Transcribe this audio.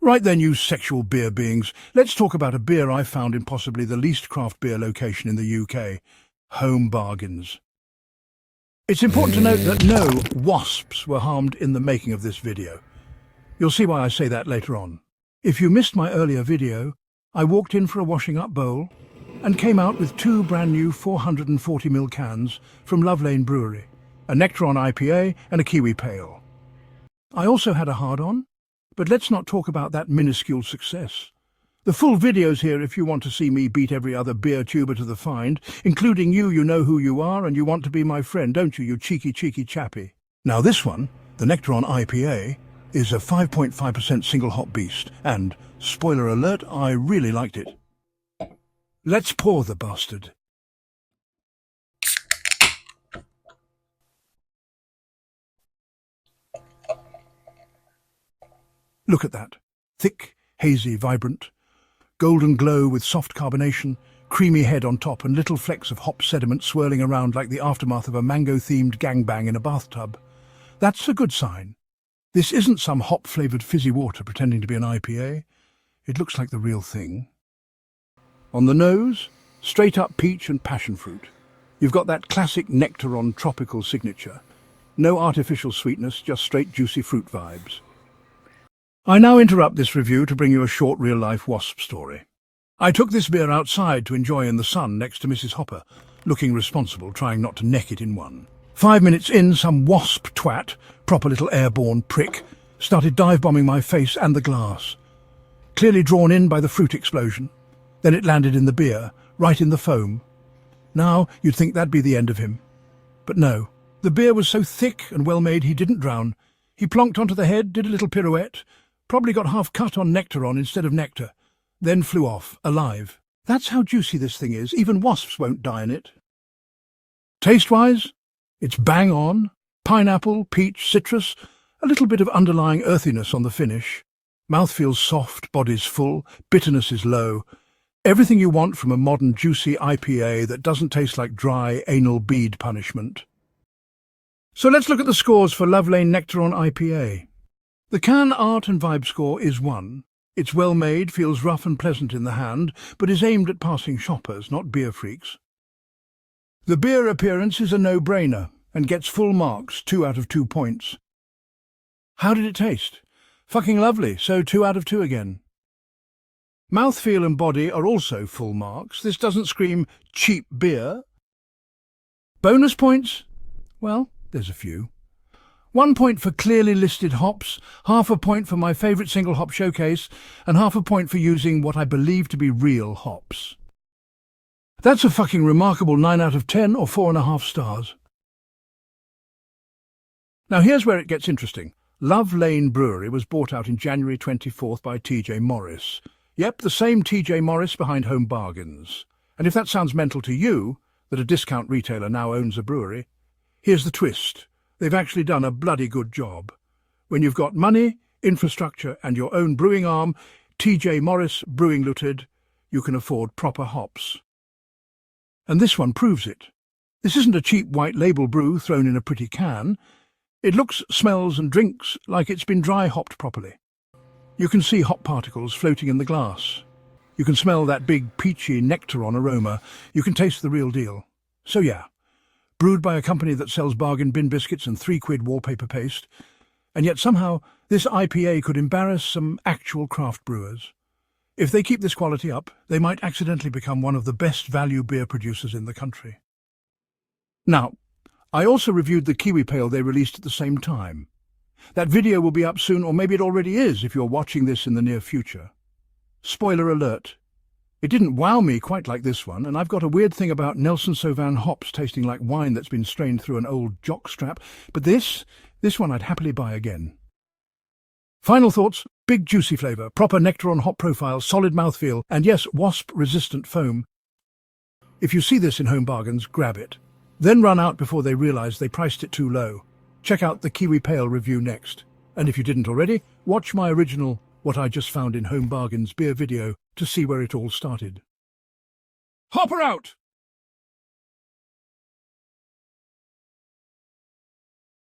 Right then, you sexual beer beings, let's talk about a beer I found in possibly the least craft beer location in the UK, Home Bargains. It's important to note that no wasps were harmed in the making of this video. You'll see why I say that later on. If you missed my earlier video, I walked in for a washing up bowl and came out with two brand new 440ml cans from Love Lane Brewery, a Nectaron IPA and a Kiwi Pale. I also had a hard-on, but let's not talk about that minuscule success. The full video's here if you want to see me beat every other beer tuber to the find, including you. You know who you are and you want to be my friend, don't you cheeky chappy? Now this one, the Nectaron IPA, is a 5.5% single hop beast, and, spoiler alert, I really liked it. Let's pour the bastard. Look at that. Thick, hazy, vibrant. Golden glow with soft carbonation, creamy head on top and little flecks of hop sediment swirling around like the aftermath of a mango-themed gangbang in a bathtub. That's a good sign. This isn't some hop-flavoured fizzy water pretending to be an IPA. It looks like the real thing. On the nose, straight-up peach and passion fruit. You've got that classic Nectaron tropical signature. No artificial sweetness, just straight juicy fruit vibes. I now interrupt this review to bring you a short real-life Wasp story. I took this beer outside to enjoy in the sun next to Mrs. Hopper, looking responsible, trying not to neck it in one. 5 minutes in, some wasp twat, proper little airborne prick, started dive-bombing my face and the glass. Clearly drawn in by the fruit explosion. Then it landed in the beer, right in the foam. Now, you'd think that'd be the end of him. But no, the beer was so thick and well-made he didn't drown. He plonked onto the head, did a little pirouette, probably got half cut on Nectaron instead of nectar, then flew off, alive. That's how juicy this thing is. Even wasps won't die in it. Taste-wise, it's bang on. Pineapple, peach, citrus, a little bit of underlying earthiness on the finish. Mouth feels soft, body's full, bitterness is low. Everything you want from a modern juicy IPA that doesn't taste like dry anal bead punishment. So let's look at the scores for Love Lane Nectaron IPA. The can art and vibe score is 1. It's well made, feels rough and pleasant in the hand, but is aimed at passing shoppers, not beer freaks. The beer appearance is a no-brainer and gets full marks, 2 out of 2 points. How did it taste? Fucking lovely, so 2 out of 2 again. Mouthfeel and body are also full marks. This doesn't scream cheap beer. Bonus points? Well, there's a few. 1 point for clearly listed hops, half a point for my favourite single hop showcase, and half a point for using what I believe to be real hops. That's a fucking remarkable 9 out of 10 or 4.5 stars. Now here's where it gets interesting. Love Lane Brewery was bought out in January 24th by TJ Morris. Yep, the same TJ Morris behind Home Bargains. And if that sounds mental to you, that a discount retailer now owns a brewery, here's the twist. They've actually done a bloody good job. When you've got money, infrastructure and your own brewing arm, TJ Morris Brewing Limited, you can afford proper hops. And this one proves it. This isn't a cheap white label brew thrown in a pretty can. It looks, smells and drinks like it's been dry hopped properly. You can see hop particles floating in the glass. You can smell that big peachy Nectaron aroma. You can taste the real deal. So yeah. Brewed by a company that sells bargain bin biscuits and £3 wallpaper paste, and yet somehow this IPA could embarrass some actual craft brewers. If they keep this quality up, they might accidentally become one of the best value beer producers in the country. Now, I also reviewed the Kiwi Pale they released at the same time. That video will be up soon, or maybe it already is if you're watching this in the near future. Spoiler alert. It didn't wow me quite like this one, and I've got a weird thing about Nelson Sauvin hops tasting like wine that's been strained through an old jockstrap, but this one I'd happily buy again. Final thoughts: big juicy flavour, proper Nectaron hop profile, solid mouthfeel, and yes, wasp-resistant foam. If you see this in Home Bargains, grab it. Then run out before they realise they priced it too low. Check out the Kiwi Pale review next. And if you didn't already, watch my original What I Just Found in Home Bargains beer video to see where it all started. Hopper out!